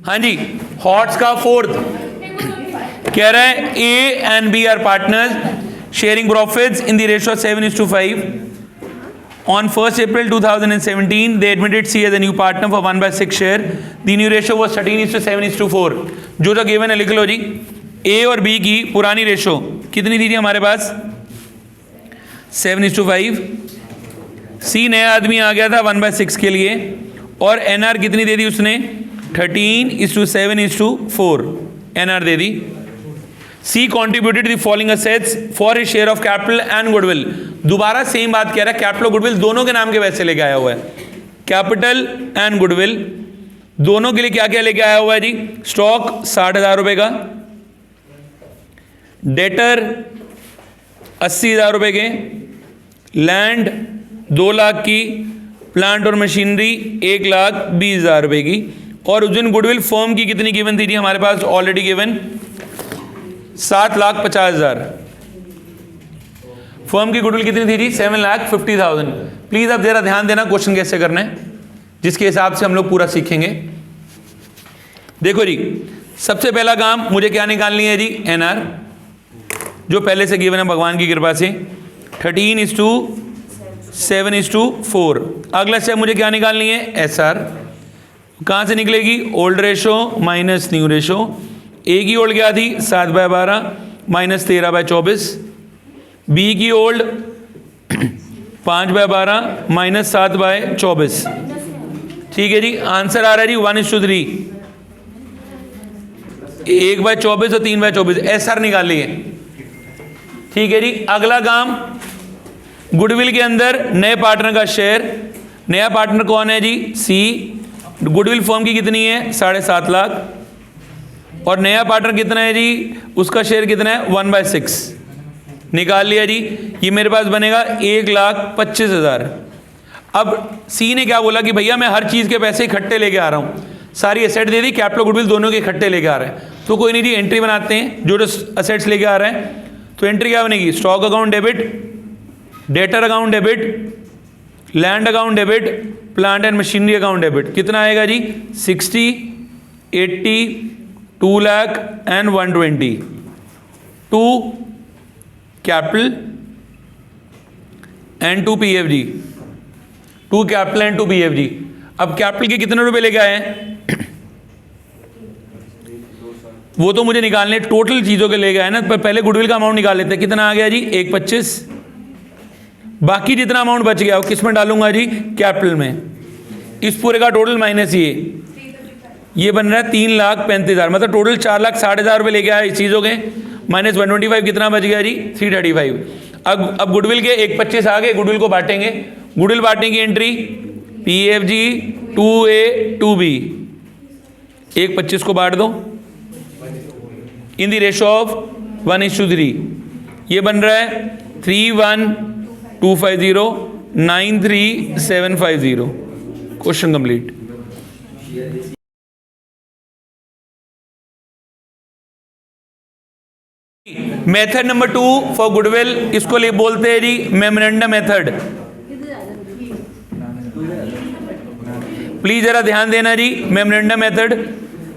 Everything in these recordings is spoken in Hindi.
हाँ जी, हॉट्स का फोर्थ कह रहा है A and B are partners sharing profits in the ratio 7:5. On 1st April 2017, they admitted C as a new partner for 1/6 share. The new ratio was 13:7:4. जो गिवन है लिख लो जी. A और B की पुरानी रेशो कितनी थी हमारे पास? 7:5. C नया आदमी आ गया था 1/6 के लिए और NR कितनी दे दी उसने? 13:7:4 NR they the. C contributed the following assets for his share of capital and goodwill. दोबारा सेम बात कह रहा है, कैपिटल और गुडविल दोनों के नाम के पैसे लेके आया हुआ है. कैपिटल एंड गुडविल दोनों के लिए क्या क्या लेके आया हुआ है जी? स्टॉक 60,000 रुपए का, डेटर 80,000 रुपए के, लैंड 2 लाख की, प्लांट और मशीनरी 1,20,000 रुपए की. और उस दिन गुडविल फर्म की कितनी गिवन थी जी हमारे पास? Already given 7,50,000. फर्म की गुडविल कितनी थी जी? 7,50,000. प्लीज अब जरा ध्यान देना क्वेश्चन कैसे करना है, जिसके हिसाब से हम लोग पूरा सीखेंगे. देखो जी, सबसे पहला काम मुझे क्या निकालनी है जी? एनआर, जो पहले से गिवन है भगवान की कृपा से 13:7:4. अगला स्टेप मुझे क्या निकालनी है? एसआर. कहां से निकलेगी? Old ratio minus new ratio. A की ओल्ड क्या थी? 7/12 माइनस 13/24. बी की ओल्ड 5/12 माइनस 7/24. ठीक है जी. आंसर आ रहा है जी 1:3. 1/24 और 3/24. एसआर निकाल लिए. ठीक है जी. अगला काम, गुडविल के अंदर नए पार्टनर का शेयर. नया पार्टनर कौन है जी? सी. गुडविल फर्म की कितनी है? 7.5 लाख. और नया पार्टनर कितना है जी? उसका शेयर कितना है? 1/6. निकाल लिया जी. ये मेरे पास बनेगा 1,25,000. अब सी ने क्या बोला कि भैया मैं हर चीज़ के पैसे इकट्ठे लेके आ रहा हूँ. सारी एसेट दे दी, कैपिटल गुडविल दोनों के इकट्ठे लेके आ रहे हैं. तो कोई नहीं जी, एंट्री बनाते हैं जो असेट्स लेके आ रहे हैं. तो एंट्री क्या बनेगी? Stock account debit, debtor account debit, land account debit, plant and machinery account debit. कितना आएगा जी? 60, 80, 2 lakh and 120. 2 capital and 2 PFG. 2 capital and 2 PFG. अब कैपिटल के कितने रुपए लेके आए हैं? वो तो मुझे निकालने टोटल चीजों के लेके आए ना. पर पहले गुडविल का अमाउंट निकाल लेते हैं. कितना आ गया जी? 1,25. बाकी जितना अमाउंट बच गया वो किस में डालूंगा जी? कैपिटल में. इस पूरे का टोटल माइनस ये बन रहा है 3,35,000. मतलब टोटल 4,60,000 रुपये लेके आए इस चीज़ों के. माइनस 125 कितना बच गया जी? 335. अब गुडविल के 1,25 आ गए. गुडविल को बांटेंगे. गुडविल बांटने की एंट्री PFG 2A 2B. 1,25 को बांट दो इन द रेशो ऑफ 1:3. ये बन रहा है 31,250 93,750. Question complete. Method number 2 for goodwill, इसको ले बोलते हैं जी मेमोरेंडम मेथड. प्लीज जरा ध्यान देना जी. मेमोरेंडम मेथड,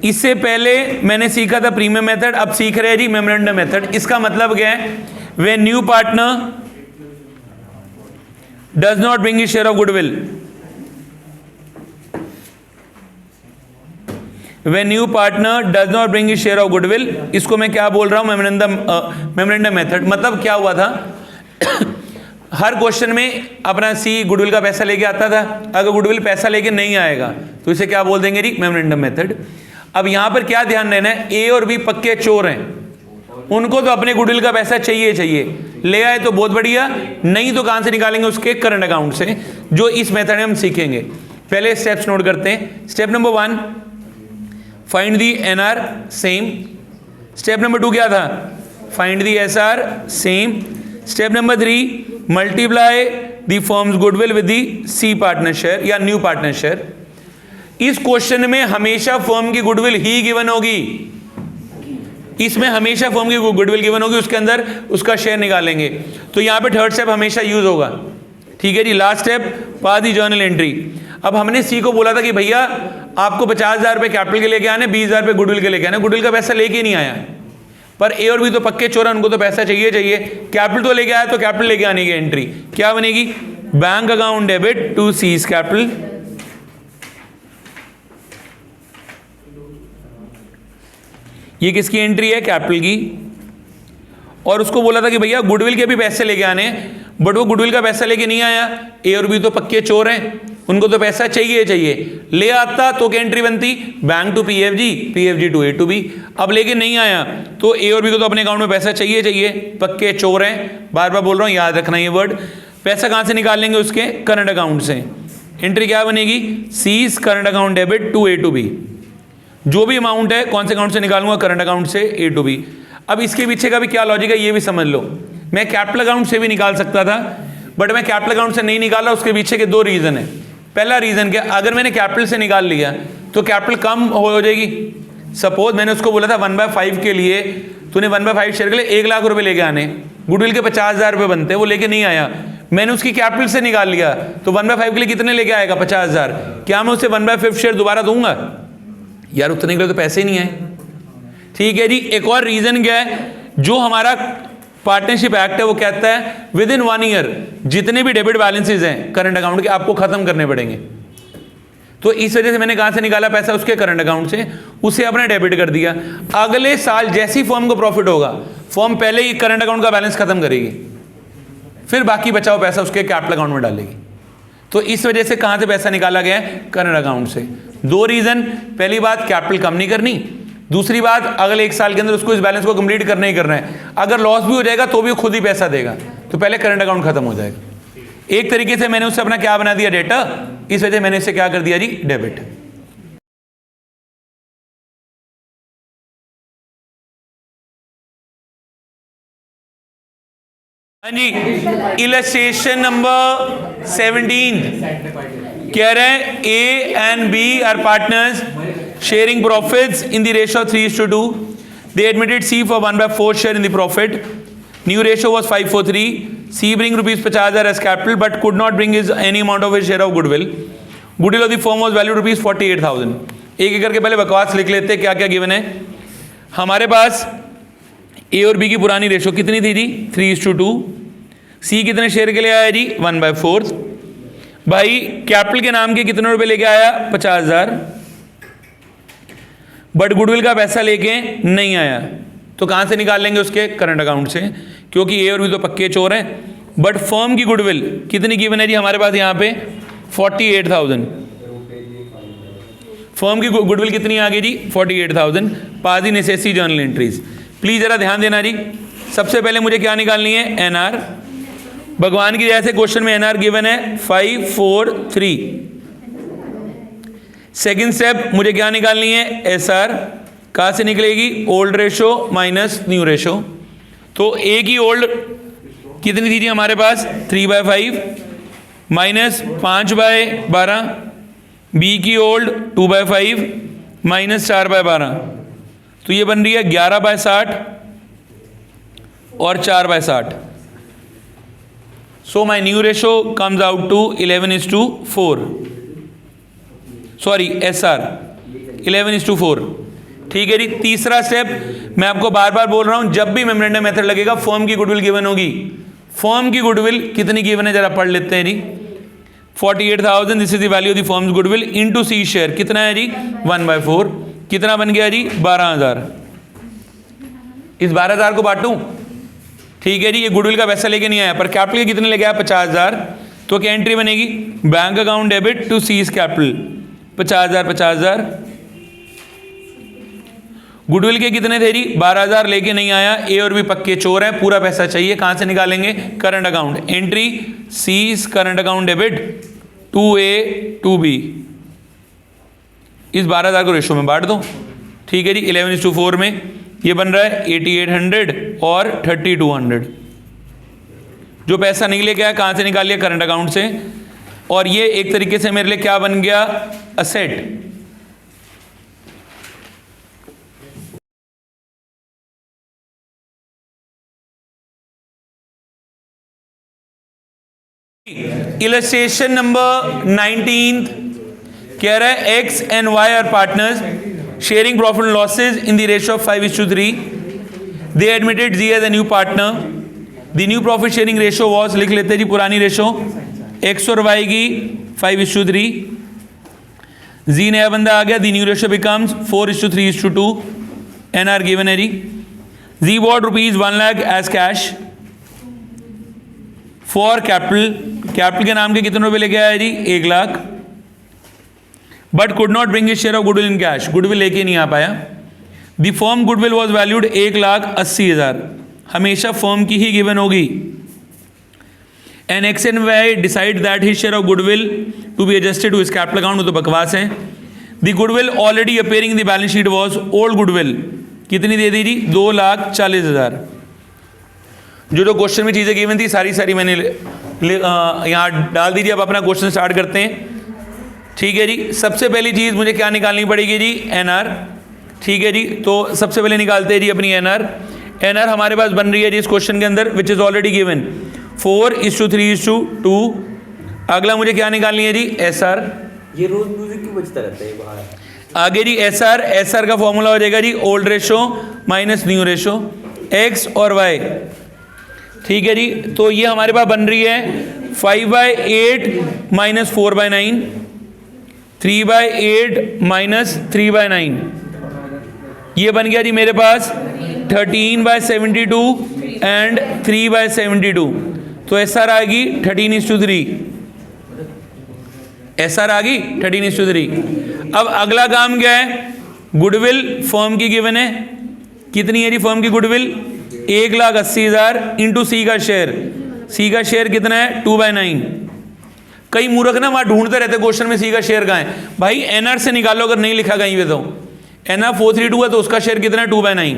इससे पहले मैंने सीखा था प्रीमियम मेथड, अब सीख रहे हैं जी मेमोरेंडम मेथड. इसका मतलब क्या है? When new partner does not bring his share of goodwill. When new partner does not bring his share of goodwill, इसको मैं क्या बोल रहा हूं? Memorandum method. मतलब क्या हुआ था? हर क्वेश्चन में अपना सी गुडविल का पैसा लेके आता था. अगर गुडविल पैसा लेके नहीं आएगा तो इसे क्या बोल देंगे जी? Memorandum method. अब यहां पर क्या ध्यान देना है? ए और बी पक्के चोर हैं. उनको तो अपने गुडविल का पैसा चाहिए. ले आए तो बहुत बढ़िया, नहीं तो कहां से निकालेंगे? उसके करंट अकाउंट से, जो इस मेथड में हम सीखेंगे. पहले स्टेप्स नोट करते हैं. Step number 1, find the NR, same. Step number 2 क्या था? Find the SR, same. Step number 3, multiply the firms goodwill with the C partner share या न्यू पार्टनर शेयर. इस क्वेश्चन में हमेशा फर्म की गुडविल ही गिवन होगी. इसमें हमेशा फर्म की गुडविल गिवन होगी, उसके अंदर उसका शेयर निकालेंगे. तो यहां पे थर्ड स्टेप हमेशा यूज होगा. ठीक है जी. लास्ट स्टेप, पास दी जर्नल एंट्री. अब हमने सी को बोला था कि भैया आपको 50,000 रुपये कैपिटल के लेके आने, 20,000 रुपये गुडविल के लेके आने, गुडविल का पैसा लेके नहीं आया, पर ए और बी तो पक्के चोर हैं, उनको तो पैसा चाहिए चाहिए, कैपिटल तो लेके आया, तो कैपिटल लेके आने की एंट्री क्या बनेगी, bank account debit to C's capital. ये किसकी एंट्री है, कैपिटल की। और उसको बोला था कि भैया गुडविल के भी पैसे लेके आने, बट वो गुडविल का पैसा लेके नहीं आया, ए और बी तो पक्के चोर हैं, उनको तो पैसा चाहिए चाहिए, ले आता तो क्या एंट्री बनती, bank to PFG, PFG to A to B. अब लेके नहीं आया तो ए और बी को तो अपने अकाउंट में पैसा चाहिए चाहिए, पक्के चोर हैं, बार बार बोल रहा हूँ याद रखना ये वर्ड। पैसा कहाँ से निकाल लेंगे, उसके करंट अकाउंट से। एंट्री क्या बनेगी, C's current account debit to A to B. जो भी अमाउंट है कौन से अकाउंट से निकालूंगा, करंट अकाउंट से ए टू बी। अब इसके पीछे का भी क्या लॉजिक है ये भी समझ लो। मैं कैपिटल अकाउंट से भी निकाल सकता था, बट मैं कैपिटल अकाउंट से नहीं निकाला, उसके पीछे के दो रीजन है। पहला रीजन क्या, अगर मैंने कैपिटल से निकाल लिया तो कैपिटल कम हो जाएगी। सपोज मैंने उसको बोला था 1/5 के लिए, तूने 1/5 शेयर के लिए 1 लाख रुपए लेके आने, गुडविल के 50,000 रुपए बनते, वो लेके नहीं आया, मैंने उसकी कैपिटल से निकाल लिया, तो 1/5 के लिए कितने लेके आएगा, 50,000। क्या मैं उसे 1/5 शेयर दोबारा दूंगा, यार उतने के लिए तो पैसे ही नहीं आए। ठीक है जी। एक और रीजन क्या है, जो हमारा पार्टनरशिप एक्ट है वो कहता है विद इन 1 ईयर जितने भी डेबिट बैलेंसेज हैं करंट अकाउंट के आपको खत्म करने पड़ेंगे। तो इस वजह से मैंने कहां से निकाला पैसा, उसके करंट अकाउंट से, उसे अपने डेबिट कर दिया। अगले साल जैसी फर्म को प्रॉफिट होगा, फर्म पहले ही करंट अकाउंट का बैलेंस खत्म करेगी, फिर बाकी बचा हुआ पैसा उसके कैपिटल अकाउंट में डालेगी। तो इस वजह से कहां से पैसा निकाला गया है, करंट अकाउंट से। दो रीजन, पहली बात कैपिटल कम नहीं करनी, दूसरी बात अगले 1 साल के अंदर उसको इस बैलेंस को कंप्लीट करना ही करना है। अगर लॉस भी हो जाएगा तो भी खुद ही पैसा देगा, तो पहले करंट अकाउंट खत्म हो जाएगा। एक तरीके से मैंने उससे अपना क्या बना दिया, डेटा, इस वजह से मैंने इसे क्या कर दिया जी, डेबिट। हाँ जी, इलस्ट्रेशन नंबर 17 कह रहे हैं A and B are partners sharing profits in the ratio of 3:2. They admitted C for 1/4 share in the profit. New ratio was 5:3. C bring rupees 50,000 as capital but could not bring his any amount of his share of goodwill. Goodwill of the firm was valued rupees 48,000. एक एक करके पहले बकवास लिख लेते क्या क्या गिवन है। हमारे पास ए और बी की पुरानी रेशो कितनी थी जी, 3:2। सी कितने शेयर के लिए आया जी, 1/4। भाई कैपिटल के नाम के कितने रुपए लेके आया, 50,000, बट गुडविल का पैसा लेके नहीं आया, तो कहां से निकाल लेंगे, उसके करंट अकाउंट से, क्योंकि ए और बी तो पक्के चोर हैं। बट फर्म की गुडविल कितनी गिवन है जी हमारे पास यहाँ पे, 48,000। फर्म की गुडविल कितनी आ गई जी, 48,000। पास दी नेसेसरी जर्नल एंट्रीज। प्लीज जरा ध्यान देना जी, सबसे पहले मुझे क्या निकालनी है, एनआर। भगवान की दया से क्वेश्चन में एनआर गिवन है 543। सेकेंड स्टेप मुझे क्या निकालनी है, एसआर। कहां से निकलेगी, old ratio minus new ratio. तो ए की ओल्ड कितनी थी जी हमारे पास, 3/5 माइनस 5/12। बी की ओल्ड 2/5 माइनस 4/12, तो ये बन रही है 11/60 और 4/60। So my new ratio comes out to 11:4। Sorry SR 11:4। ठीक है जी। तीसरा स्टेप, मैं आपको बार बार बोल रहा हूं, जब भी मेमोरेंडम मेथड लगेगा फर्म की गुडविल गिवन होगी। फर्म की गुडविल कितनी गिवन है जरा पढ़ लेते हैं जी, 48,000 this is the value of the firm's goodwill into C share कितना है जी, 1/4। कितना बन गया जी, 12,000। इस 12,000 को बांटूं, ठीक है जी। ये गुडविल का पैसा लेके नहीं आया, पर कैपिटल के कितने लेके आया, 50,000। तो क्या एंट्री बनेगी, bank account debit to C's capital, 50,000। Goodwill के कितने थे जी, 12,000 लेके नहीं आया, ए और बी पक्के चोर हैं, पूरा पैसा चाहिए, कहां से निकालेंगे, current account. Entry C's current account debit to A to B. इस 12,000 को रेशो में बांट दो, ठीक है जी। 11:4 में ये बन रहा है 8,800 और 3,200। जो पैसा नहीं लेके आया कहां से निकाल लिया, करंट अकाउंट से। और ये एक तरीके से मेरे लिए क्या बन गया, असेट। इलस्ट्रेशन नंबर 19 कह रहा है X and Y are partners sharing profit and losses in the ratio of 5:3. They admitted Z as a new partner. The new profit sharing ratio was, लिख लेते हैं जी पुरानी रेशियो, एक्स और वाई की 5:3. जी नया बंदा आ गया. The new ratio becomes 4:3:2. N R given है जी. G bought rupees 1 lakh as cash for capital. Capital के नाम के कितने रुपए लेके आया जी? 1 lakh. But could not bring his share of goodwill in cash. Goodwill लेके नहीं आ पाया. The firm goodwill was valued 1,80,000. हमेशा फर्म की ही गिवन होगी. And X and Y decide that his share of goodwill to be adjusted to his capital account. तो बकवास है. The goodwill already appearing the balance sheet was old goodwill. कितनी दे दी जी? 2,40,000. जो क्वेश्चन में चीज़ें गिवन थी सारी मैंने यहाँ डाल दीजिए. अब अपना क्वेश्चन स्टार्ट करते हैं. ठीक है जी. सबसे पहली चीज़ मुझे क्या निकालनी पड़ेगी जी? एनआर. ठीक है जी. तो सबसे पहले निकालते हैं जी अपनी एनआर. एनआर हमारे पास बन रही है जी इस क्वेश्चन के अंदर विच इज़ ऑलरेडी गिवन 4:3:2. अगला मुझे क्या निकालनी है जी? एसआर. ये रोज म्यूजिक क्यों बजता रहता है बाहर? आगे जी एसआर. एसआर का फॉर्मूला हो जाएगा जी old ratio minus new ratio, X और वाई. ठीक है जी. तो ये हमारे पास बन रही है 5/8 माइनस 4/9, 3/8 माइनस 3/9. ये बन गया जी मेरे पास 13/72 एंड 3/72. तो एसआर आ गई 13:3. एसआर आ गई 13:3. अब अगला काम क्या है? गुडविल फर्म की गिवन है. कितनी है जी फर्म की गुडविल? 1,80,000 इंटू सी का शेयर. सी का शेयर कितना है? 2/9. कई मूर्ख ना वहाँ ढूंढते रहते क्वेश्चन में सी का शेयर कहाँ है. भाई एनआर से निकालो अगर नहीं लिखा कहीं पे. तो एनआर 432 है तो उसका शेयर कितना है? 2/9.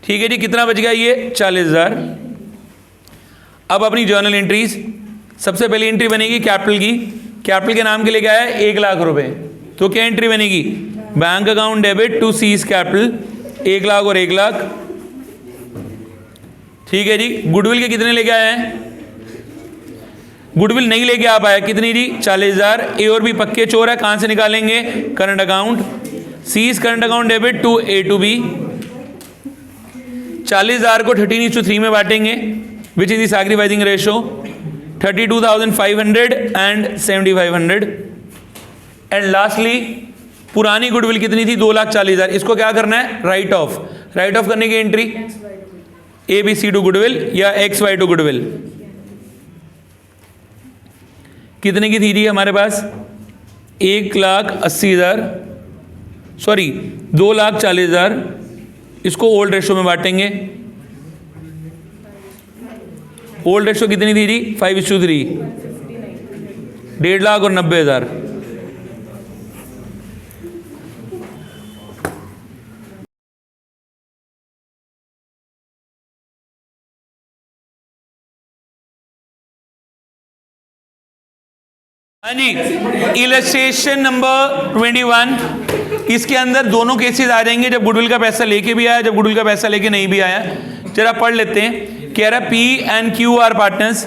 ठीक है जी. कितना बच गया? ये 40,000. अब अपनी जर्नल एंट्रीज. सबसे पहली एंट्री बनेगी कैपिटल की. कैपिटल के नाम के लिए क्या है? 1 लाख रुपए. तो क्या एंट्री बनेगी? Bank account debit to C's capital 1 lakh और 1 लाख. ठीक है जी. गुडविल के कितने लेके आए हैं? गुडविल नहीं लेके आ पाया. कितनी जी? 40,000. ए और बी पक्के चोर है. कहां से निकालेंगे? Current account. C's current account debit to A to B. 40,000 को 13:3 में बांटेंगे which is the sacrificing ratio 32,500 and 7,500. And lastly पुरानी गुडविल कितनी थी? 2,40,000. इसको क्या करना है? Right of. राइट ऑफ करने की एंट्री ABC टू गुडविल या XY टू गुडविल. कितने की थी जी हमारे पास? 1,80,000 सॉरी 2,40,000. इसको ओल्ड रेशो में बांटेंगे. ओल्ड रेशो कितनी थी जी? 5:3. 1.5 लाख और 90,000. हाँ जी. Illustration number 21. इसके अंदर दोनों केसेस आ जाएंगे, जब गुडविल का पैसा लेके भी आया, जब गुडविल का पैसा लेके नहीं भी आया. जरा पढ़ लेते हैं. कह रहा P and Q are partners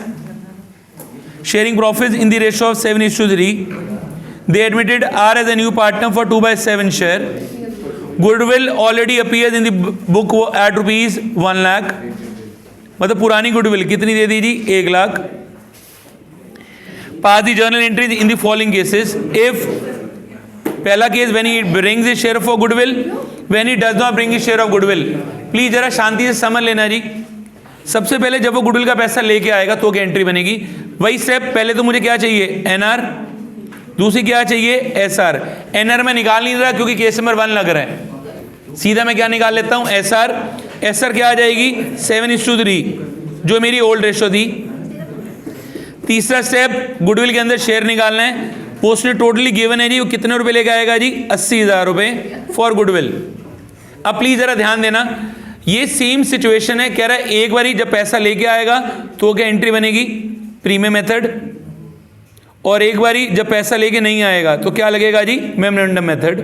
sharing profit in the ratio of 7:3. They admitted R as a new partner for 2/7 share. Goodwill already appears in the book at rupees 1 lakh. मतलब पुरानी गुडविल कितनी दे दी जी? 1 lakh. Pass the journal entries in the following cases. If पहला case when he brings his share of goodwill, when he does not bring his share of goodwill. Please जरा शांति से समझ लेना जी. सबसे पहले जब वो गुडविल का पैसा लेके आएगा तो क्या एंट्री बनेगी? वही स्टेप. पहले तो मुझे क्या चाहिए? एनआर. दूसरी क्या चाहिए? एसआर. एनआर में निकाल नहीं रहा क्योंकि केस नंबर 1 लग रहा है. सीधा मैं क्या निकाल लेता हूं? एसआर. एसआर क्या आ जाएगी? 7:3 जो मेरी ओल्ड रेशो थी. तीसरा स्टेप गुडविल के अंदर शेयर निकालना है. वो उसने टोटली गिवन है जी. वो कितने रुपए लेके आएगा जी? 80,000 रुपए फॉर गुडविल. अब प्लीज जरा ध्यान देना, ये सेम सिचुएशन है. कह रहा है एक बारी जब पैसा लेके आएगा तो क्या एंट्री बनेगी? Premium method. और एक बारी जब पैसा लेके नहीं आएगा तो क्या लगेगा जी? Memorandum method.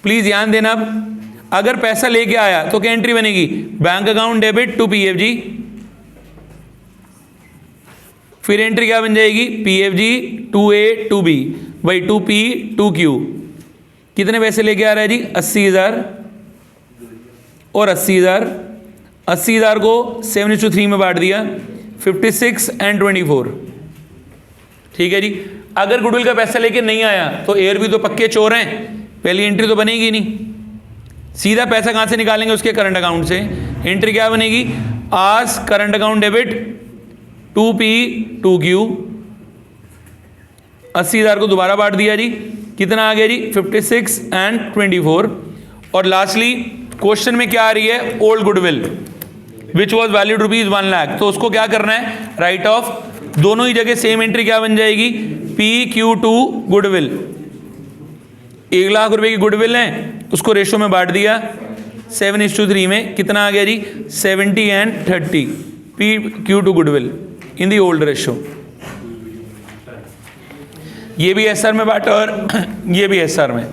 प्लीज ध्यान देना. अब अगर पैसा लेके आया तो क्या एंट्री बनेगी? Bank account debit to PFG. फिर एंट्री क्या बन जाएगी? PFG टू A टू B. वही 2P 2Q, कितने पैसे लेके आ रहा है जी? 80,000 और 80,000। 80,000 को 7:3 में बांट दिया, 56 एंड 24। ठीक है जी। अगर गुडविल का पैसा लेके नहीं आया तो एयर भी तो पक्के चोर हैं, पहली एंट्री तो बनेगी नहीं। सीधा पैसा कहाँ से निकालेंगे? उसके करंट अकाउंट से। एंट्री क्या बनेगी? आस current account debit 2P 2Q। 80,000 को दोबारा बांट दिया जी, कितना आ गया जी? 56 एंड 24। और लास्टली क्वेश्चन में क्या आ रही है? Old goodwill which was valued ₹1 lakh. तो उसको क्या करना है? Right of. दोनों ही जगह सेम एंट्री क्या बन जाएगी? PQ2 goodwill. 1 लाख रुपए की गुडविल है, उसको रेशो में बांट दिया 7:3 में, कितना आ गया जी? 70 and 30। PQ2 goodwill in the old ratio. ये भी SR में बांटा और ये भी SR में।